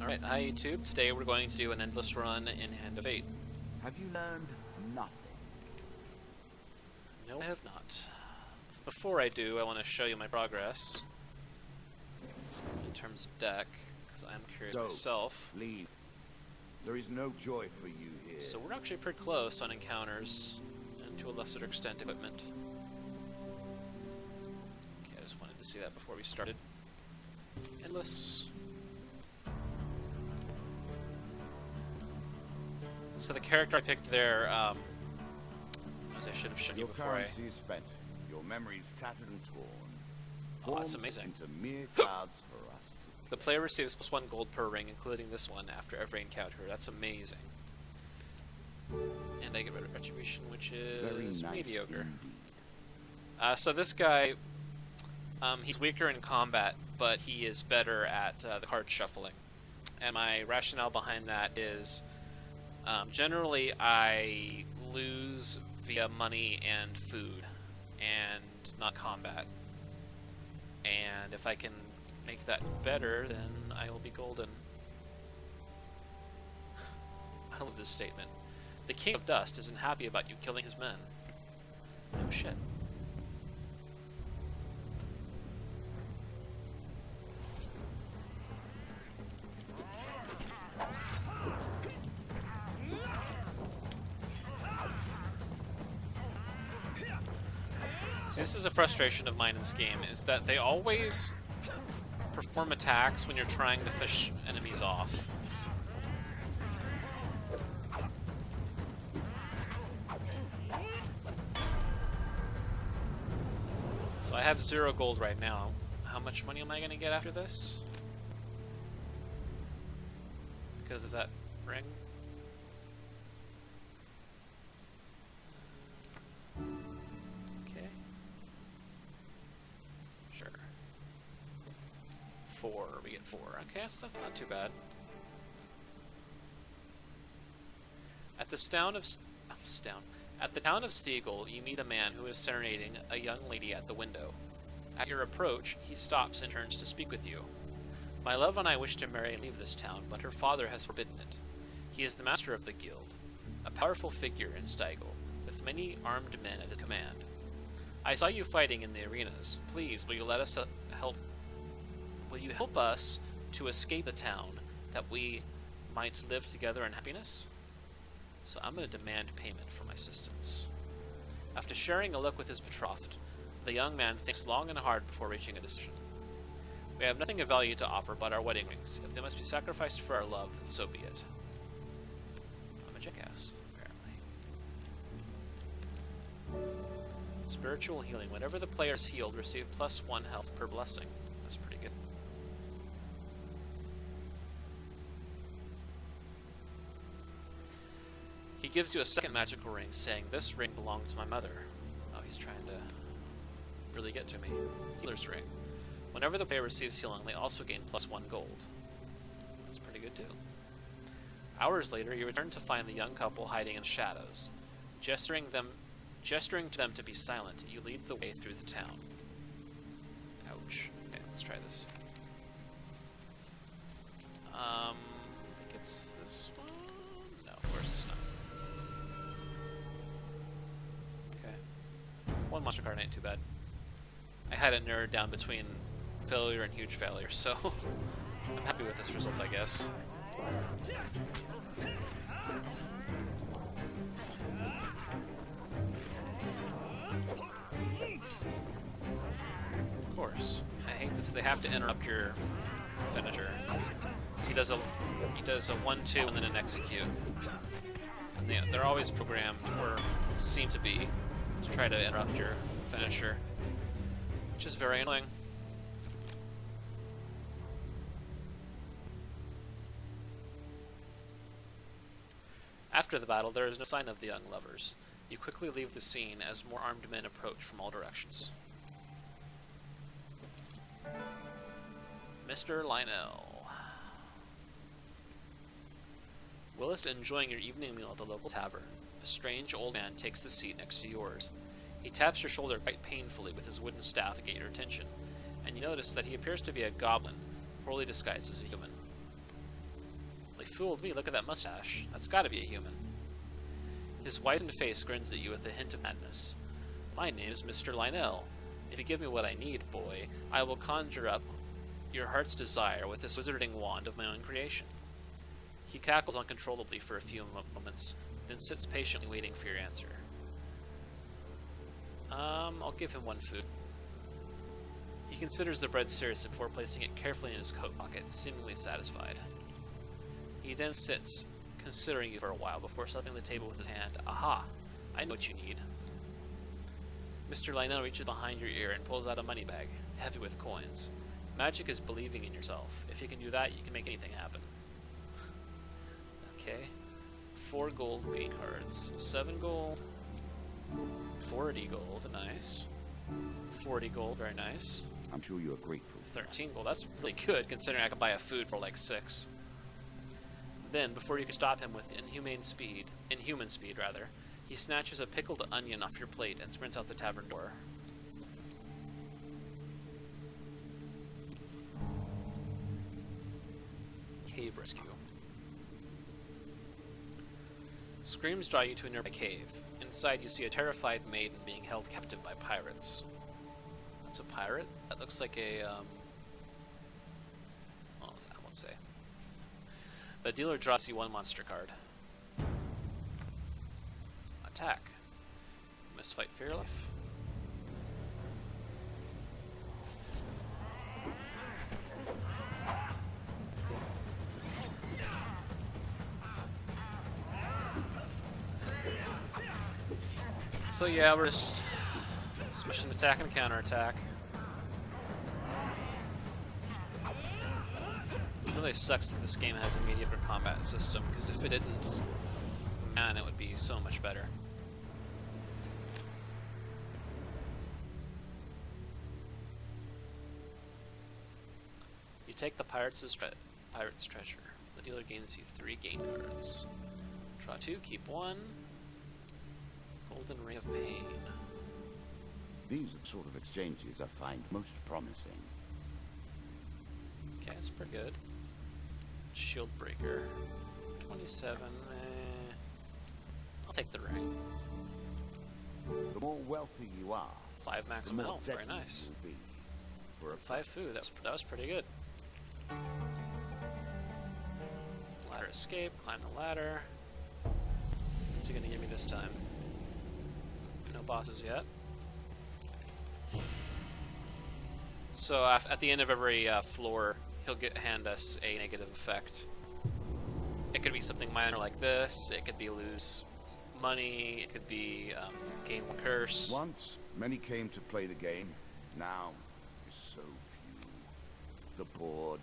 Alright, hi YouTube. Today we're going to do an endless run in Hand of Fate. Have you learned nothing? No, I have not. Before I do, I want to show you my progress in terms of deck, because I'm curious myself. Leave. There is no joy for you here. So we're actually pretty close on encounters, and to a lesser extent equipment. Okay, I just wanted to see that before we started. Endless. So the character I picked there, as I should have shown you before Your currency is spent. Your memories tattered and torn. Oh, that's amazing. Into mere clouds for us to The player receives +1 gold per ring, including this one, after every encounter. That's amazing. And I get rid of Retribution, which is nice mediocre. indeed. So this guy, he's weaker in combat, but he is better at the card shuffling. And my rationale behind that is, generally I lose via money and food, and not combat. And if I can make that better, then I will be golden. I love this statement. The King of Dust isn't happy about you killing his men. No shit. See, this is a frustration of mine in this game, is that they always perform attacks when you're trying to fish enemies off. So I have 0 gold right now. How much money am I going to get after this? Because of that ring? Okay. Sure. 4. We get 4. Okay, that's not too bad. At the town of Stiegel, you meet a man who is serenading a young lady at the window. At your approach, he stops and turns to speak with you. My love and I wish to marry and leave this town, but her father has forbidden it. He is the master of the guild, a powerful figure in Stiegel, with many armed men at his command. I saw you fighting in the arenas. Please, will you let us help? Will you help us to escape the town, that we might live together in happiness? So I'm going to demand payment for my assistance. After sharing a look with his betrothed, the young man thinks long and hard before reaching a decision. We have nothing of value to offer but our wedding rings. If they must be sacrificed for our love, then so be it. I'm a jackass, apparently. Spiritual healing. Whenever the player is healed, receive +1 health per blessing. That's pretty good. He gives you a second magical ring, saying, "This ring belonged to my mother." Oh, he's trying to really get to me. Healer's ring. Whenever the player receives healing, they also gain +1 gold. That's pretty good too. Hours later, you return to find the young couple hiding in the shadows. Gesturing to them to be silent, you lead the way through the town. Ouch. Okay, let's try this. I think it's this one. No, of course it's not. Okay. 1 monster card ain't too bad. I had it narrowed down between failure and huge failure, so I'm happy with this result, I guess. Of course. I hate this. They have to interrupt your finisher. He does a 1-2 and then an execute. And they're always programmed, or seem to be, to try to interrupt your finisher, which is very annoying. After the battle, there is no sign of the young lovers. You quickly leave the scene as more armed men approach from all directions. Mr. Lionel. Whilst enjoying your evening meal at the local tavern, a strange old man takes the seat next to yours. He taps your shoulder quite painfully with his wooden staff to get your attention, and you notice that he appears to be a goblin, poorly disguised as a human. They fooled me. Look at that mustache. That's gotta be a human. His wizened face grins at you with a hint of madness. My name is Mr. Lionel. If you give me what I need, boy, I will conjure up your heart's desire with this wizarding wand of my own creation. He cackles uncontrollably for a few moments, then sits patiently waiting for your answer. I'll give him one food. He considers the bread seriously before placing it carefully in his coat pocket, seemingly satisfied. He then sits, considering you for a while before slapping the table with his hand. Aha! I know what you need. Mr. Lionel reaches behind your ear and pulls out a money bag, heavy with coins. Magic is believing in yourself. If you can do that, you can make anything happen. Okay. 4 gold green cards. 7 gold. 40 gold, nice. 40 gold, very nice. I'm sure you are grateful. 13 gold, that's really good considering I could buy a food for like 6. Then, before you can stop him with inhuman speed, he snatches a pickled onion off your plate and sprints out the tavern door. Cave rescue. Screams draw you to a nearby cave. Inside, you see a terrified maiden being held captive by pirates. That's a pirate? That looks like a, I won't say. The dealer draws you one monster card. Attack. You must fight for your life. So yeah, we're just switching attack and counterattack. It really sucks that this game has a mediocre combat system, because if it didn't, man, it would be so much better. You take the pirate's treasure. The dealer gains you 3 gain cards. Draw 2, keep 1. Golden Ring of Pain. These are the sort of exchanges I find most promising. Okay, that's pretty good. Shield Breaker. 27. I'll take the ring. The more wealthy you are, 5 the maximum more health. Very deadly nice. it will be. For a 5 food. That was pretty good. Ladder escape. Climb the ladder. What's he gonna give me this time? No bosses yet. So at the end of every floor, he'll hand us a negative effect. It could be something minor like this. It could be lose money. It could be gain one curse. Once, many came to play the game. Now, there's so few. The bored,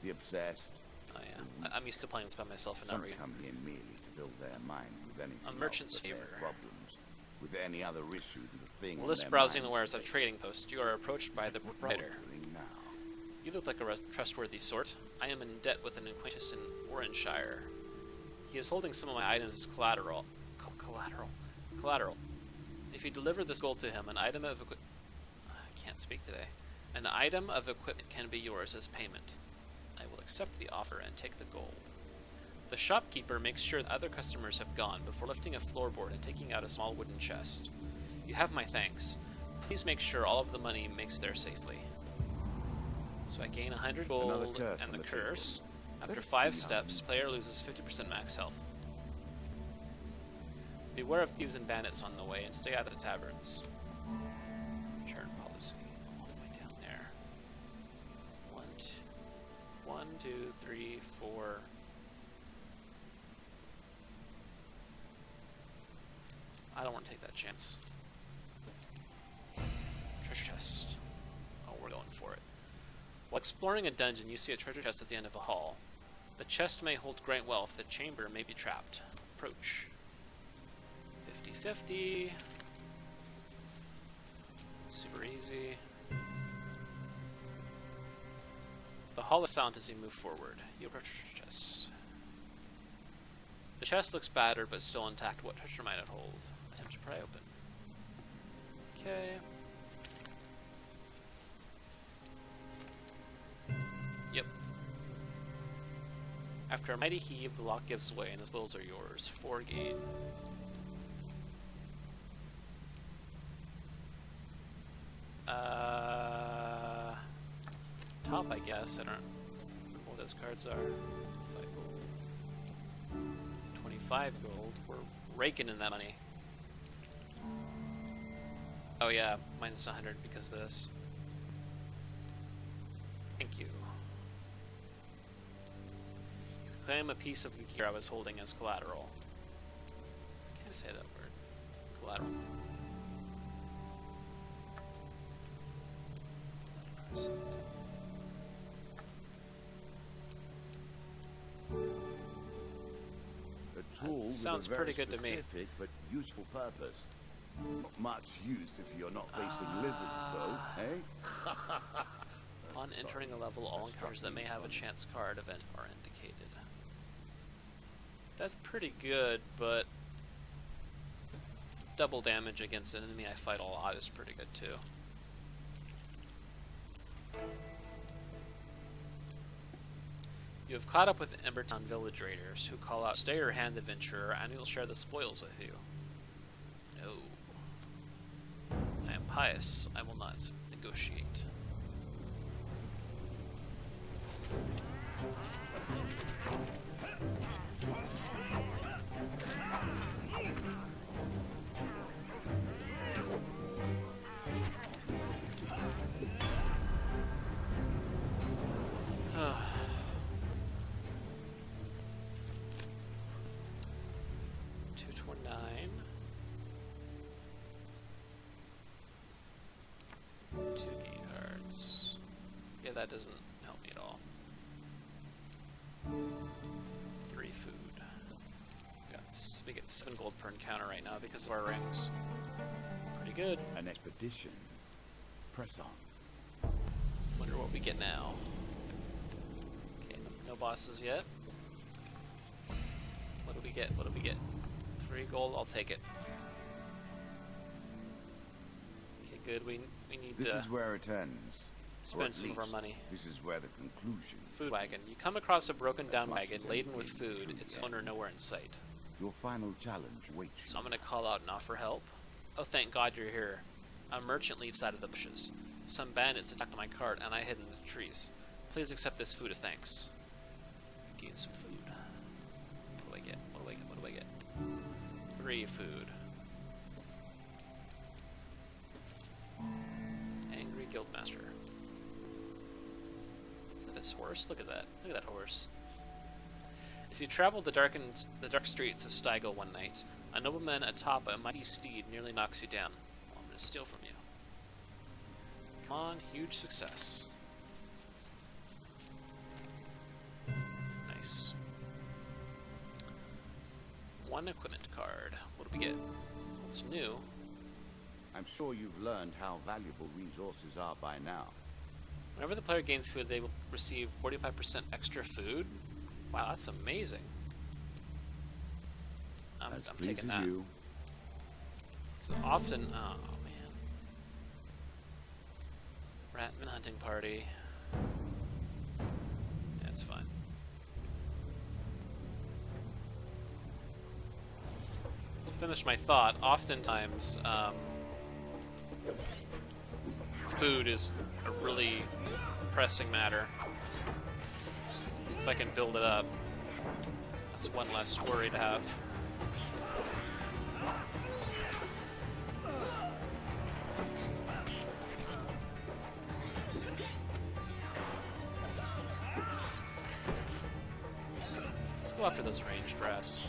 the obsessed. Oh yeah, I'm used to playing this by myself and Some not reading. come here merely to fill their mind with anything A merchant's else but their favor. problems, with any other issue than the thing. Well, on this their browsing the minds wares at a today. trading post. You are approached by the What proprietor. you're doing now. You look like a trustworthy sort. I am in debt with an acquaintance in Oranshire. He is holding some of my items as collateral. Collateral. If you deliver this gold to him, an item of I can't speak today. An item of equipment can be yours as payment. I will accept the offer and take the gold. The shopkeeper makes sure that other customers have gone before lifting a floorboard and taking out a small wooden chest. You have my thanks. Please make sure all of the money makes it there safely. So I gain 100 gold curse and on the the curse. After Let's 5 see how steps, player loses 50% max health. Beware of thieves and bandits on the way and stay out of the taverns. Return policy. All the way down there. 1, 2, 3, 4. I don't want to take that chance. Treasure chest. Oh, we're going for it. While exploring a dungeon, you see a treasure chest at the end of a hall. The chest may hold great wealth, the chamber may be trapped. Approach. 50-50. Super easy. The hall is silent as you move forward. You approach the treasure chest. The chest looks battered, but still intact. What treasure might it hold? Attempt to pry open. Okay. Yep. After a mighty heave, the lock gives way and the spoils are yours. 4 gain. Top, I guess. I don't know what those cards are. 5 gold. 25 gold. We're raking in that money. Oh yeah, minus 100 because of this. Thank you. You can claim a piece of the gear I was holding as collateral. I can't say that word. Collateral. A tool with sounds a very pretty good to me. specific but useful purpose. Not much use if you're not facing lizards, though, eh? Upon entering a level, all encounters that may have a chance card event are indicated. That's pretty good, but double damage against an enemy I fight a lot is pretty good too. You have caught up with Embertown village raiders who call out, "Stay your hand, adventurer, and we'll share the spoils with you." No. I am pious. I will not negotiate. That doesn't help me at all. 3 food. We get 7 gold per encounter right now because of our rings. Pretty good. An expedition. Press on. Wonder what we get now. Okay, no bosses yet. What do we get? What do we get? 3 gold. I'll take it. Okay, good. We need. This is where it ends. Spend some of our money. This is where the conclusion. Food wagon. You come across a broken down wagon laden with food. Its owner nowhere in sight. Your final challenge waits. So I'm gonna call out and offer help. Oh, thank God you're here. A merchant leaves out of the bushes. Some bandits attacked my cart and I hid in the trees. Please accept this food as thanks. Gain some food. What do I get? What do I get? What do I get? 3 food. Angry Guildmaster. Is that his horse? Look at that. Look at that horse. As you traveled the dark streets of Stiegel one night, a nobleman atop a mighty steed nearly knocks you down. Well, I'm going to steal from you. Come on, huge success. Nice. 1 equipment card. What do we get? What's new? I'm sure you've learned how valuable resources are by now. Whenever the player gains food, they will receive 45% extra food. Wow, that's amazing. I'm taking that. You. So often, oh man. Ratman hunting party. That's fine. To finish my thought, oftentimes, food is a really pressing matter. So if I can build it up, that's one less worry to have. Let's go after those ranged rats.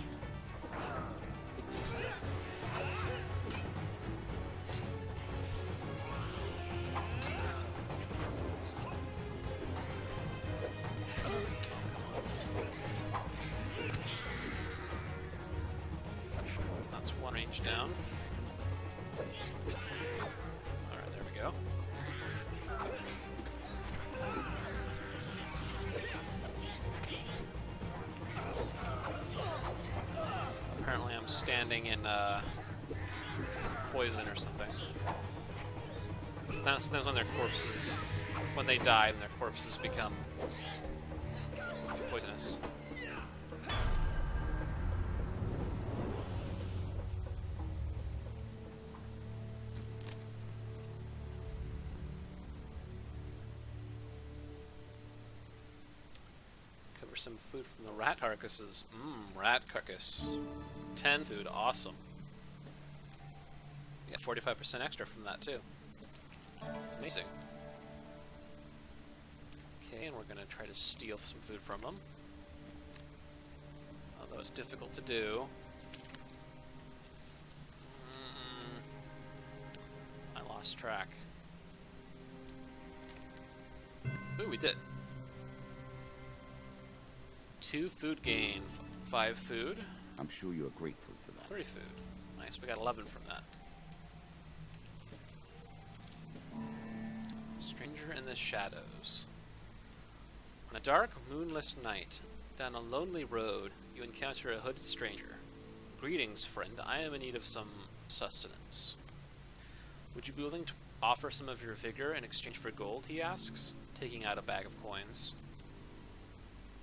Down. Alright, there we go. Apparently I'm standing in poison or something. Sometimes when their corpses, when they die, then their corpses become poisonous. some food from the rat carcasses. Rat carcass. 10 food, awesome. We get 45% extra from that too. Amazing. Okay, and we're gonna try to steal some food from them. Although it's difficult to do. I lost track. Ooh, we did. 2 food gain, 5 food. I'm sure you're grateful for that. 3 food. Nice, we got 11 from that. Stranger in the shadows. On a dark, moonless night, down a lonely road, you encounter a hooded stranger. Greetings, friend. I am in need of some sustenance. Would you be willing to offer some of your vigor in exchange for gold, he asks, taking out a bag of coins.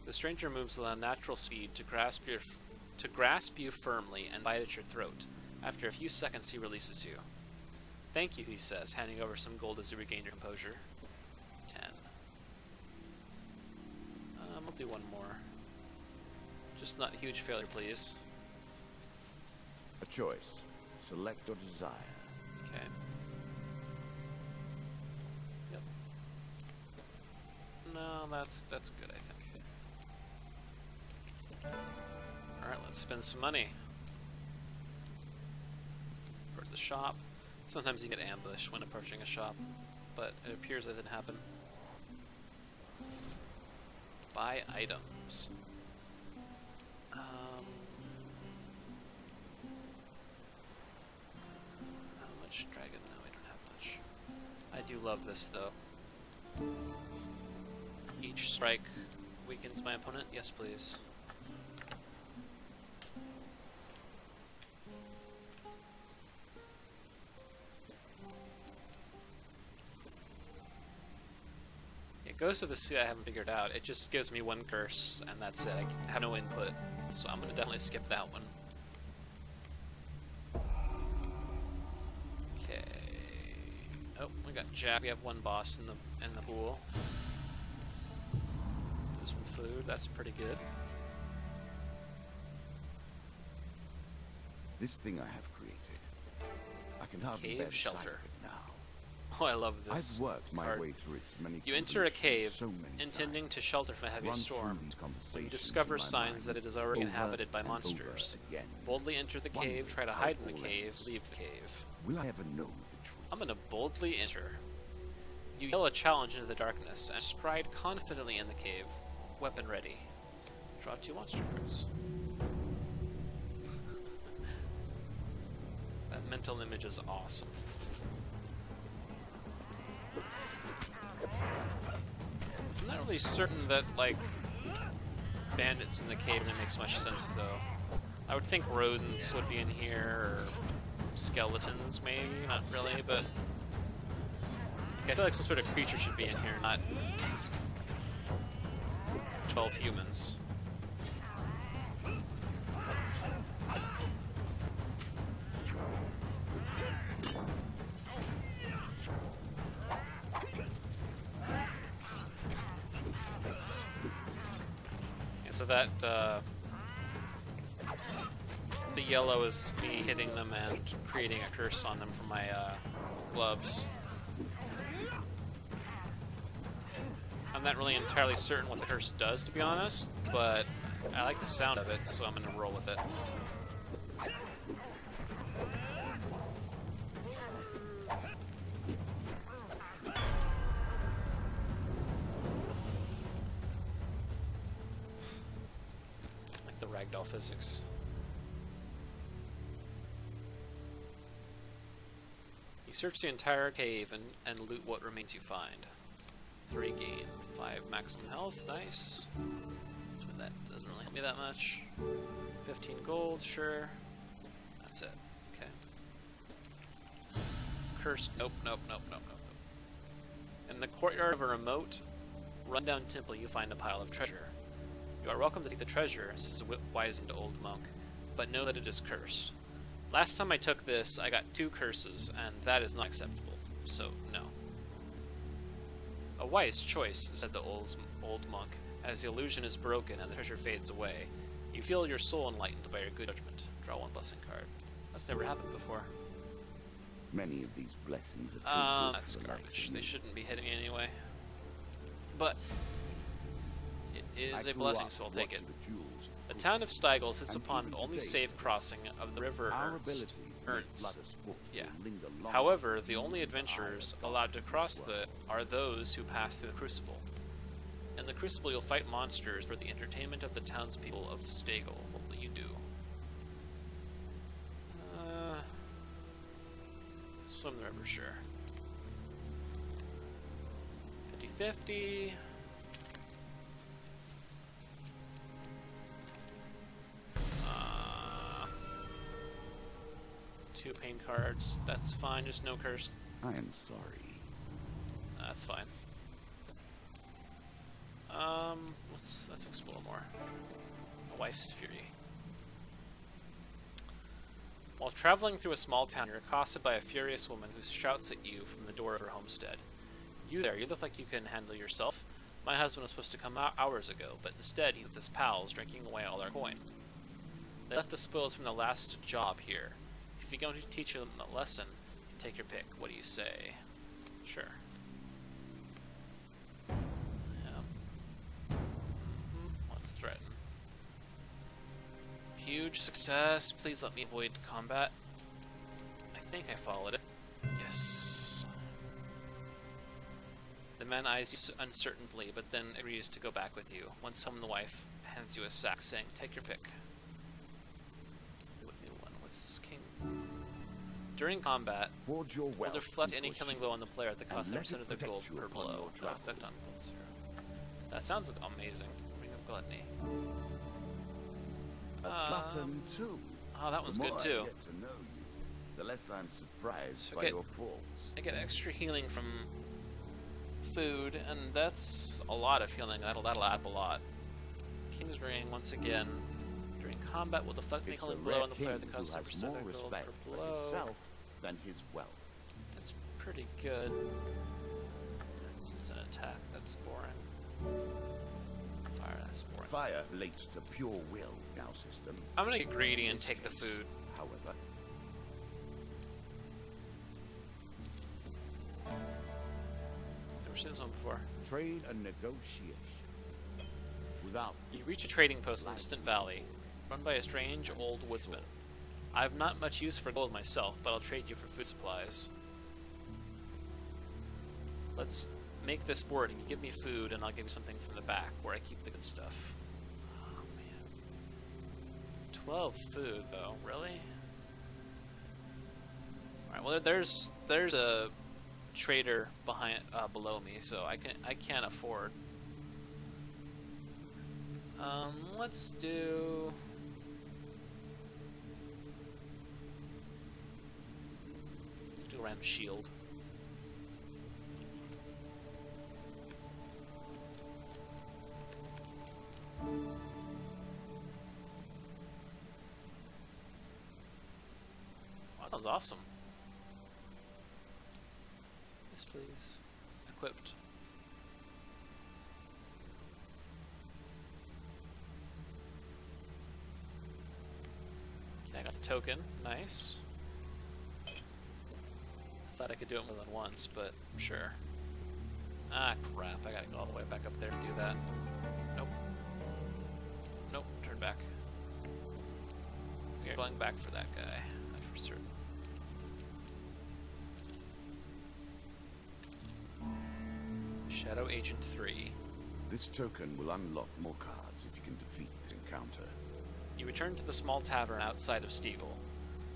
The stranger moves with unnatural speed to grasp you firmly and bite at your throat. After a few seconds, he releases you. Thank you, he says, handing over some gold as you regain your composure. 10. We'll do one more. Just not a huge failure, please. A choice. Select your desire. Okay. Yep. No, that's good, I think. Alright, let's spend some money. Towards the shop. Sometimes you get ambushed when approaching a shop, but it appears that didn't happen. Buy items. How much dragon? No, we don't have much. I do love this though. Each strike weakens my opponent. Yes, please. Ghost of the Sea I haven't figured out. It just gives me one curse, and that's it. I have no input, so I'm gonna definitely skip that one. Okay. Oh, we got Jack. We have one boss in the pool. There's some food. That's pretty good. This thing I have created, I can hardly bear Cave the sight shelter. of it now. Oh, I love this. I've worked my card. way through its many. You enter a cave, so many intending times. to shelter from a heavy Run storm, through these when you conversations discover in my signs mind, that it is already over inhabited by and monsters. over again. Boldly enter the Wonder cave, try to how hide it in the all cave, ends. leave the cave. Will I ever know the truth? I'm gonna boldly enter. You yell a challenge into the darkness and stride confidently in the cave, weapon ready. Draw 2 monster cards. That mental image is awesome. I'm not really certain that, like, bandits in the cave really makes much sense, though. I would think rodents would be in here, or skeletons, maybe? Not really, but... I feel like some sort of creature should be in here, not 12 humans. So that, the yellow is me hitting them and creating a curse on them from my, gloves. I'm not really entirely certain what the curse does, to be honest, but I like the sound of it, so I'm gonna roll with it. Ragdoll physics. You search the entire cave and loot what remains you find. 3 gain, 5 maximum health, nice. But that doesn't really help me that much. 15 gold, sure. That's it, okay. Cursed, nope. In the courtyard of a remote, rundown temple you find a pile of treasure. You are welcome to take the treasure, says a wizened old monk, but know that it is cursed. Last time I took this, I got 2 curses, and that is not acceptable, so no. A wise choice, said the old monk, As the illusion is broken and the treasure fades away, you feel your soul enlightened by your good judgment. Draw one blessing card. That's never happened before. Many of these blessings are too good That's for garbage. life. They shouldn't be hitting me anyway. But it is I a grew blessing, up so I'll take it. watching the jewels The push town of Steigl sits and upon even the only today, safe crossing of the river our ability Ernst. to make blood a sport Yeah. will linger long However, after the only adventurers allowed to cross the are those who pass through the Crucible. In the Crucible, you'll fight monsters for the entertainment of the townspeople of Steigl. What will you do? Swim the river, sure. 50-50. Two pain cards. That's fine. Just no curse. I am sorry. That's fine. Let's explore more. A wife's fury. While traveling through a small town, you're accosted by a furious woman who shouts at you from the door of her homestead. You there, you look like you can handle yourself. My husband was supposed to come out hours ago, but instead he's with his pals drinking away all our coin. They left the spoils from the last job here. If you're going to teach them a lesson, take your pick. What do you say? Sure. Let's threaten. Huge success. Please let me avoid combat. I think I followed it. Yes. The man eyes you uncertainly, but then agrees to go back with you. Once home, the wife hands you a sack, saying, "Take your pick." What new one? What's this king? During combat, Forge your will wealth deflect into any a killing shield, blow on the player at the cost of let it 10% of their protect gold you per upon blow. your No travels. effect on gold 0. That sounds amazing. Ring of Gluttony. A glutton too. Oh, that one's The good more I too. get to know you, the less I'm surprised So by get- your faults. I get extra healing from food, and that's a lot of healing. That'll add up a lot. King's Ring, once again. During combat, will deflect any It's a killing rare blow on the king player that who costs has 10% more of gold respect per for blow. himself than his wealth. That's pretty good. That's just an attack. That's boring. Fire, that's boring. Fire relates to pure will in our system. I'm gonna get greedy and This take the case, food. However, Never seen this one before. trade and negotiation. Without You reach a trading post in the distant valley, run by a strange old woodsman. I have not much use for gold myself, but I'll trade you for food supplies. Let's make this board, and you give me food, and I'll give you something from the back, where I keep the good stuff. Oh, man. 12 food, though. Really? Alright, well, there's a trader below me, so I can't afford. Let's do... Let's do a random shield. That sounds awesome. Yes, please. Equipped. Okay, I got the token. Nice. Thought I could do it more than once, but sure. Ah, crap. I gotta go all the way back up there to do that. Nope. Nope. Turn back. We're going back for that guy. That's for certain. Shadow Agent 3. this token will unlock more cards if you can defeat the encounter. You return to the small tavern outside of Steigl.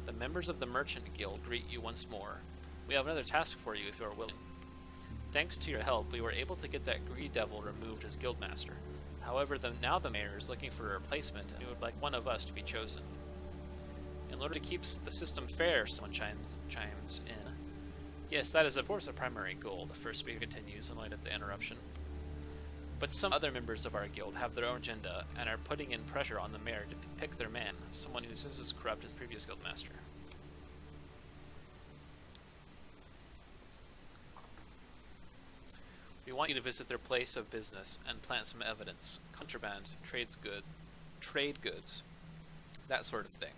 The members of the Merchant Guild greet you once more. We have another task for you if you are willing. Thanks to your help, we were able to get that greedy devil removed as guildmaster. However, now the mayor is looking for a replacement, and he would like one of us to be chosen. In order to keep the system fair, someone chimes in. Yes, that is of course a primary goal, the first speaker continues, annoyed at the interruption. But some other members of our guild have their own agenda, and are putting in pressure on the mayor to pick their man, someone who's just as corrupt as the previous guildmaster. We want you to visit their place of business and plant some evidence. Contraband, trade goods, that sort of thing.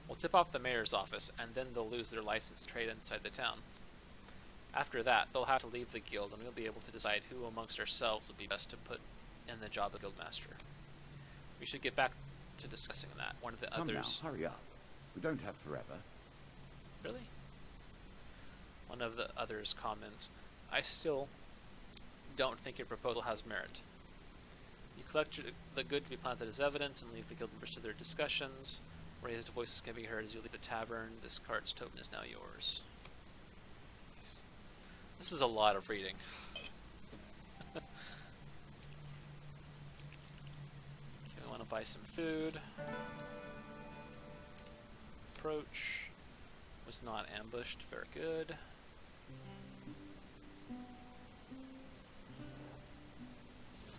We'll tip off the mayor's office, and then they'll lose their license to trade inside the town. After that, they'll have to leave the guild, and we'll be able to decide who amongst ourselves would be best to put in the job of guildmaster. We should get back to discussing that. One of the others... Come now, hurry up. We don't have forever. Really? One of the others comments, I still don't think your proposal has merit. You collect the goods to be planted as evidence and leave the guild members to their discussions. Raised voices can be heard as you leave the tavern. This cart's token is now yours. Nice. This is a lot of reading. Okay, we want to buy some food. Approach. Was not ambushed. Very good.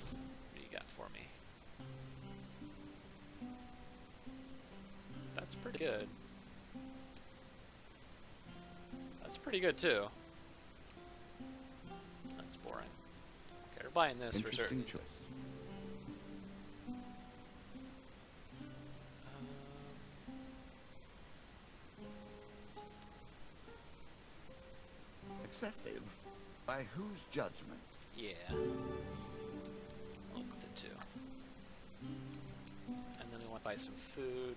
What do you got for me? That's pretty good. That's pretty good too. That's boring. Okay, we're buying this for certain. Interesting choice. Excessive? By whose judgment? Yeah. I'll look at the two. And then we want to buy some food.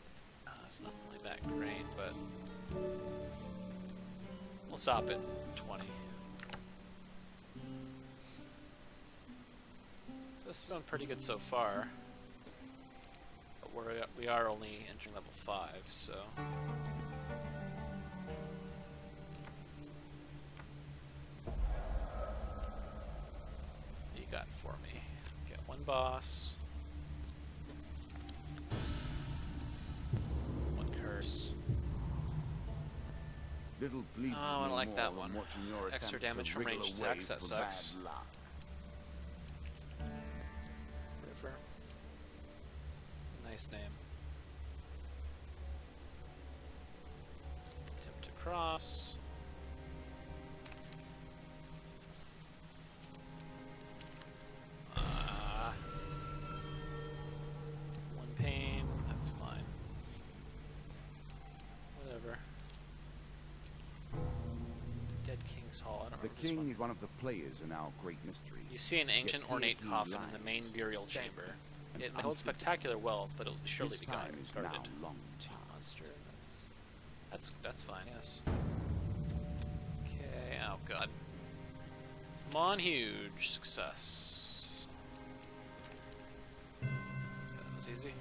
It's not really that great, but we'll stop at 20. So this is going pretty good so far. But we are only entering level 5, so... What do you got for me? Get one boss. One curse. Little pleases Oh, I don't like that more one. than watching your Extra attempt damage to from wriggle ranged away attacks, that from sucks. bad luck. River. Nice name. Attempt to cross. One pain, that's fine. Whatever. Dead King's Hall, I don't The remember this king one. is one of the players in our great mystery. You see an ancient Yet here ornate he coffin in the main lies, burial dead chamber. and It may hold untreated. spectacular wealth, but it will surely His be time is guarded. now long Two past. monster. That's fine. Yes. Okay. Oh god. Come on, huge success. That was easy.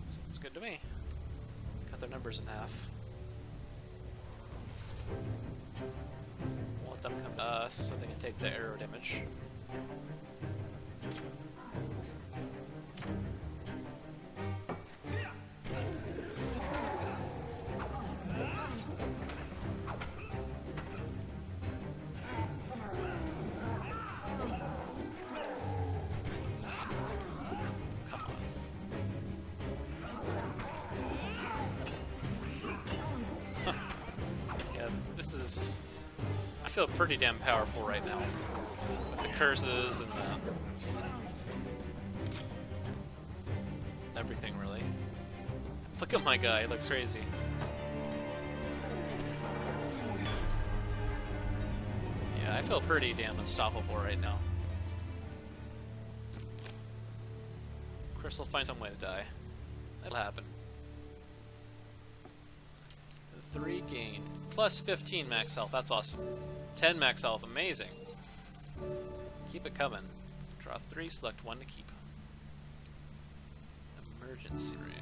Sounds good to me. Cut their numbers in half. We'll let them come to us so they can take the arrow damage. Come on. Yeah, this is... I feel pretty damn powerful right now. With the curses and the... everything, really. Look at my guy, he looks crazy. Yeah, I feel pretty damn unstoppable right now. Chris will find some way to die. That'll happen. 3 gain. Plus 15 max health, that's awesome. 10 max health, amazing. Keep it coming. Draw 3, select 1 to keep. Emergency room.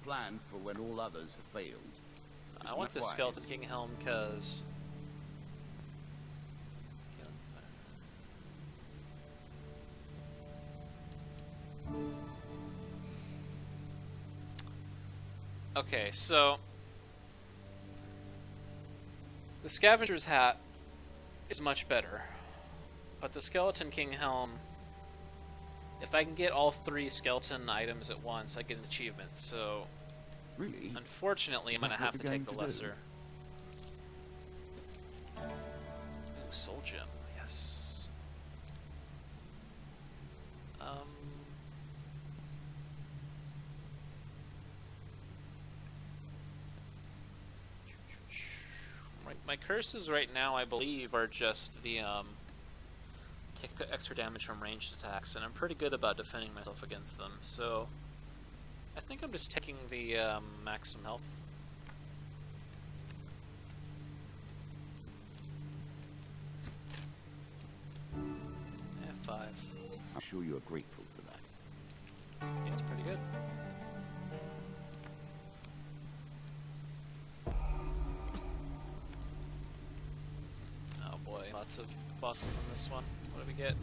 Plan for when all others have failed. I want this Skeleton King helm because... Okay, so... the Scavenger's Hat is much better. But the Skeleton King helm... if I can get all 3 skeleton items at once, I get an achievement, so... Really? Unfortunately, I'm Is gonna that what have to you're take going the to do? lesser. Ooh, soul gem. Yes. My curses right now, I believe, are just the take the extra damage from ranged attacks, and I'm pretty good about defending myself against them. So I think I'm just taking the maximum health. F5. I'm sure you're grateful for that. Yeah, it's pretty good. Oh boy, lots of bosses in this one. What do we get?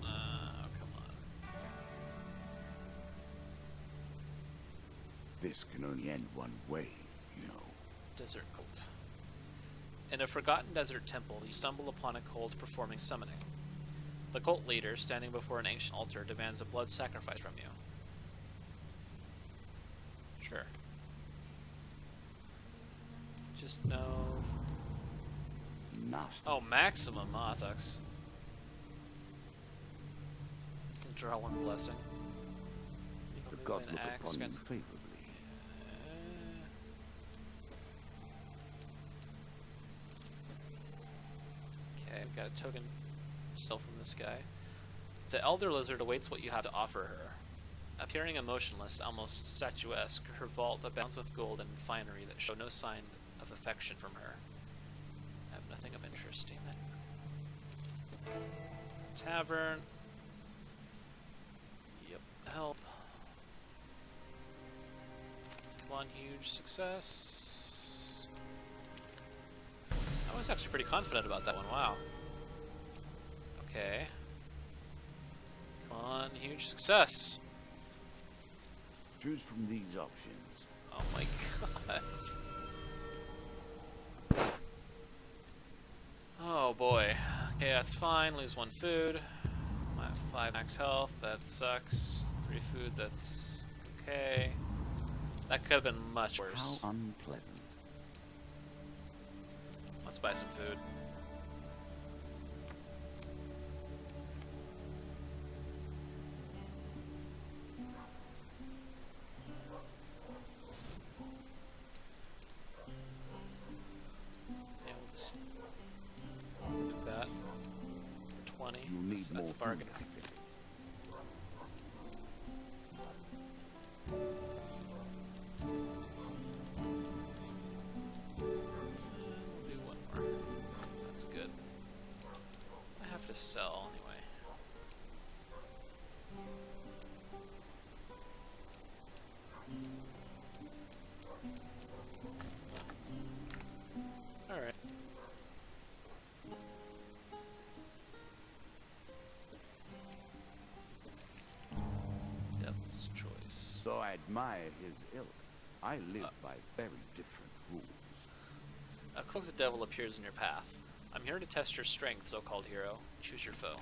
Oh, come on. This can only end one way, you know. Desert cult. In a forgotten desert temple, you stumble upon a cult performing summoning. The cult leader, standing before an ancient altar, demands a blood sacrifice from you. Sure. Just no... Nasty. Oh, maximum. Oh, that sucks. Draw one blessing. The gods look upon you favorably. Okay, I've got a token still from this guy. The Elder Lizard awaits what you have to offer her. Appearing emotionless, almost statuesque, her vault abounds with gold and finery that show no sign of affection from her. I have nothing of interest in it. Tavern. Yep, help. One huge success. I was actually pretty confident about that one, wow. Okay. Come on, huge success. Choose from these options. Oh my god. Oh boy. Okay, that's fine. Lose 1 food. I have 5 max health. That sucks. 3 food. That's okay. That could have been much worse. How unpleasant. Let's buy some food. Yeah, we'll just do that for 20. You'll need That's more a bargain. food, I think. Do one more. That's good. I have to sell anyway. Alright. Devil's choice. Though I admire his ilk, I live by very different rules. A cloaked devil appears in your path. I'm here to test your strength, so-called hero. Choose your foe.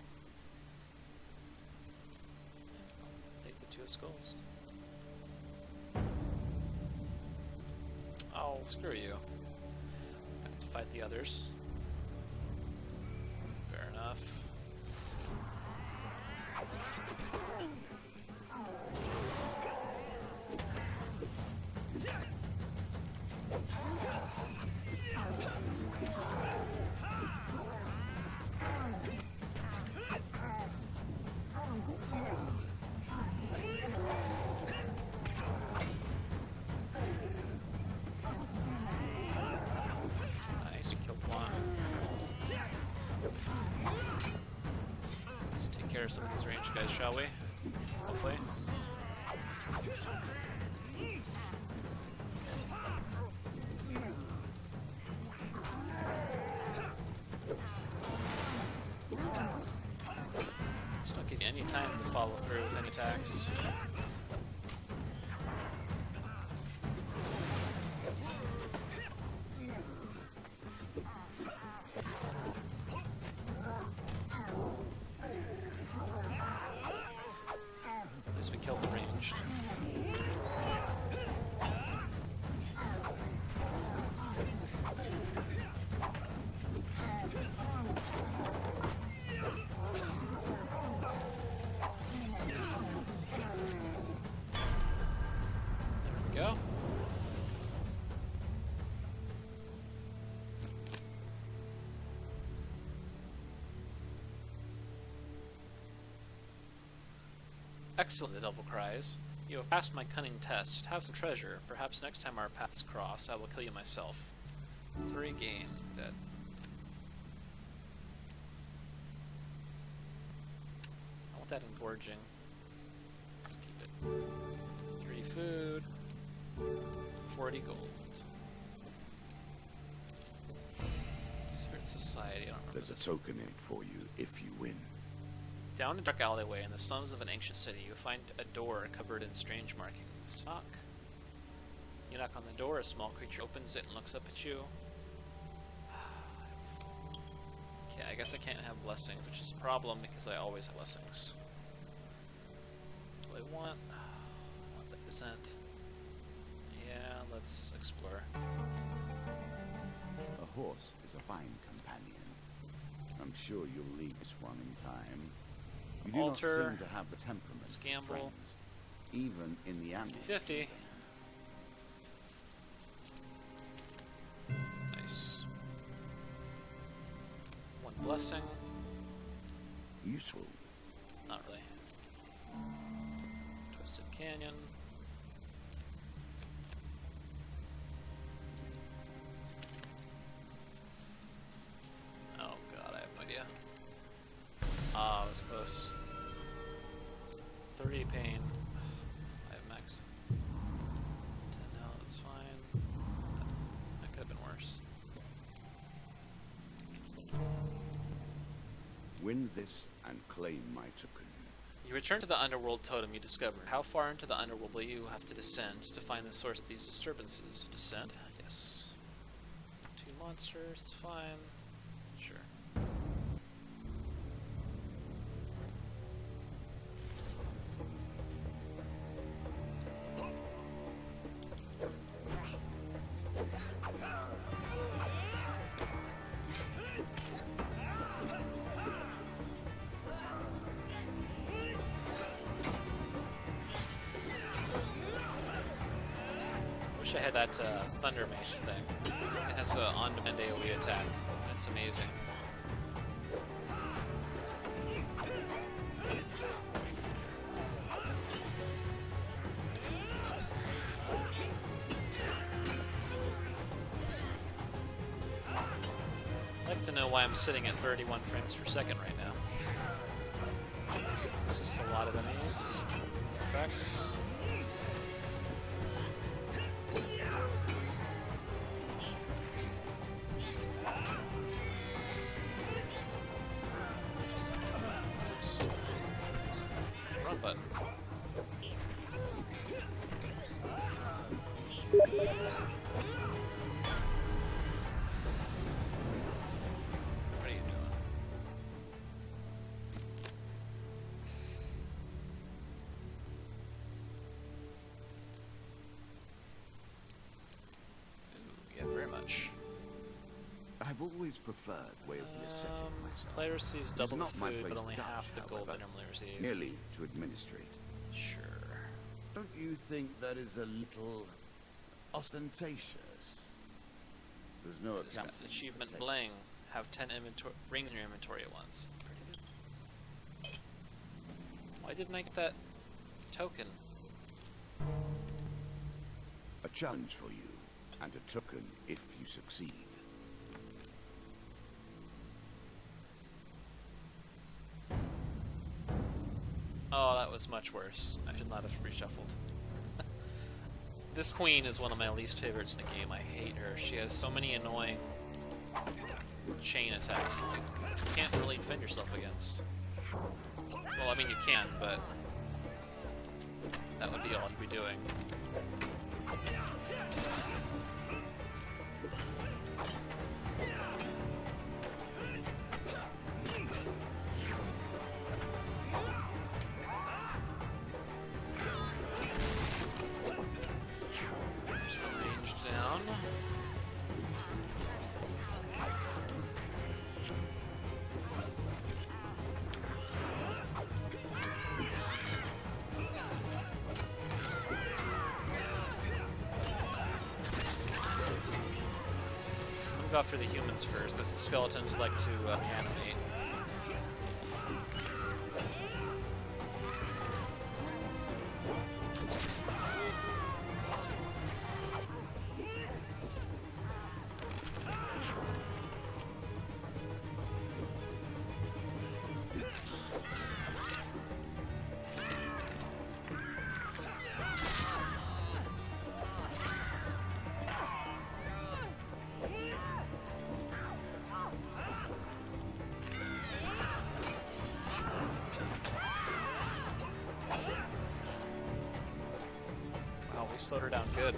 Take the 2 of skulls. Oh, screw you. I have to fight the others. Fair enough. Nice, we killed one. Let's take care of some of these ranged guys, shall we? Hopefully. Just don't give you any time to follow through with any attacks. At least we killed the ranged. Excellent, the devil cries. You have passed my cunning test. Have some treasure. Perhaps next time our paths cross, I will kill you myself. 3 gain. Dead. I want that engorging. Let's keep it. 3 food. 40 gold. Secret Society, I don't remember. There's a token in it for you if you win. Down a dark alleyway in the slums of an ancient city, you find a door covered in strange markings. Knock. You knock on the door, a small creature opens it and looks up at you. Okay, I guess I can't have blessings, which is a problem because I always have blessings. What do I want? I want that descent. Yeah, let's explore. A horse is a fine companion. I'm sure you'll leave this one in time. You do not seem to have the temperament. Let's gamble. Friends, even in the animal 50. Nice. 1 blessing. Useful. Not really. Twisted Canyon. Oh god, I have no idea. Ah, it was close. 30 pain. I have max. 10 now, that's fine. That could have been worse. Win this and claim my token. You return to the underworld totem you discovered. How far into the underworld will you have to descend to find the source of these disturbances? Descend? Yes. 2 monsters, it's fine. Sure. Wish I had that Thunder Mace thing. It has an on-demand AoE attack. That's amazing. I'd like to know why I'm sitting at 31 frames per second right now. It's just a lot of enemies. Effects. Run button. What are you doing? Ooh, yeah, very much. I've always preferred way of resetting myself. Player receives It's double the not my food, place but to only judge, half the gold however. they normally receive. Merely to administrate. Sure. Don't you think that is a little ostentatious? There's no Just got accounting an achievement for bling. taste. Have 10 rings in your inventory at once. Pretty good. Why didn't I get that token? A challenge for you, and a token if you succeed. Oh, that was much worse. I should not have reshuffled. This queen is one of my least favorites in the game. I hate her. She has so many annoying chain attacks that you can't really defend yourself against. Well, I mean you can, but that would be all you'd be doing. Just ranged down. Move after the humans first, because the skeletons like to reanimate. slowed her down good.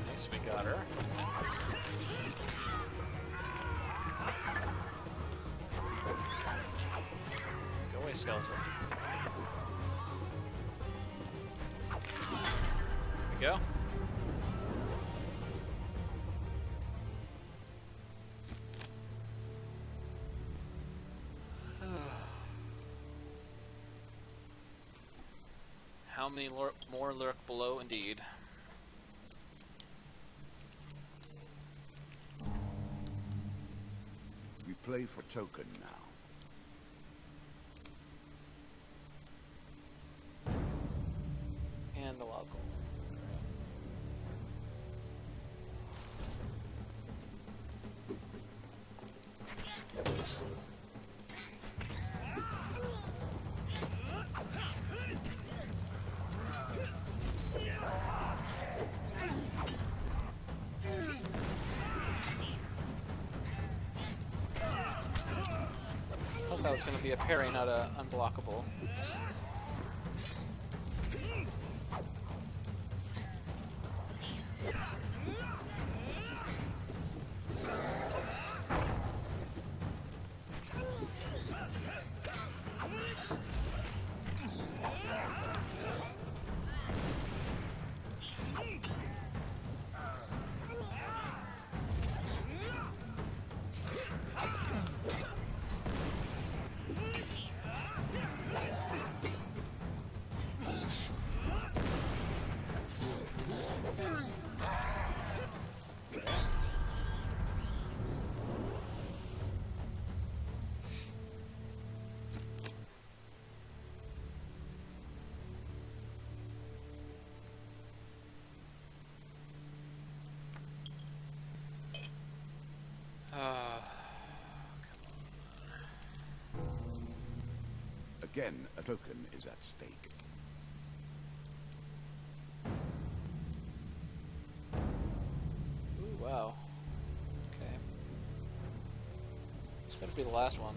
Nice, we got her. Go away, skeleton. There we go. How many more lurk below, indeed? We play for token now. And the wild gold. I thought that was going to be a parry, not a unblockable. Again, a token is at stake. Ooh, wow. Okay. This better be the last one.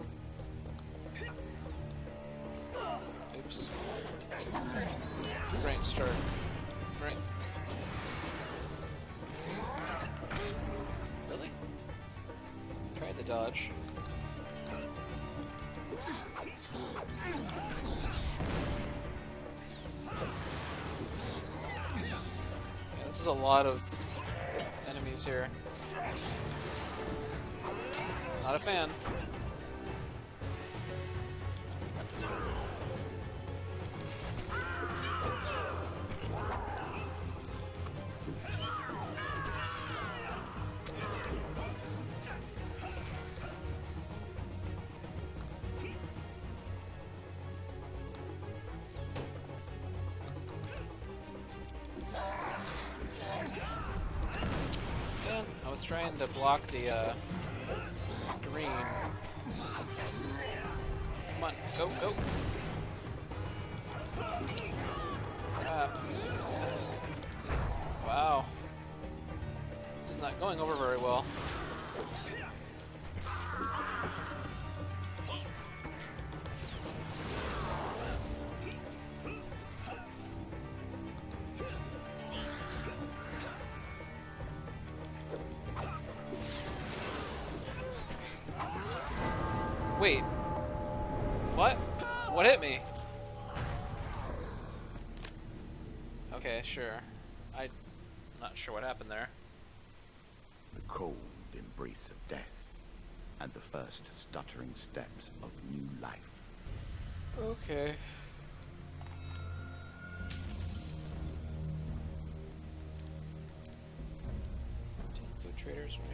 Oops. Great start. Great. Really? Tried to dodge. Yeah, this is a lot of enemies here. Not a fan. I was trying to block the green. Come on, go, go. Wow. This is not going over very well. Wait. What? What hit me? Okay, sure. I'm not sure what happened there. The cold embrace of death, and the first stuttering steps of new life. Okay. Food traders, right?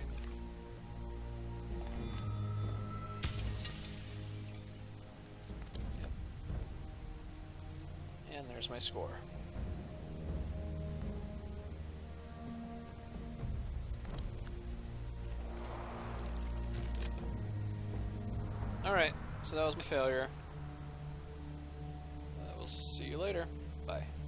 And there's my score. Alright, so that was my failure. We'll see you later. Bye.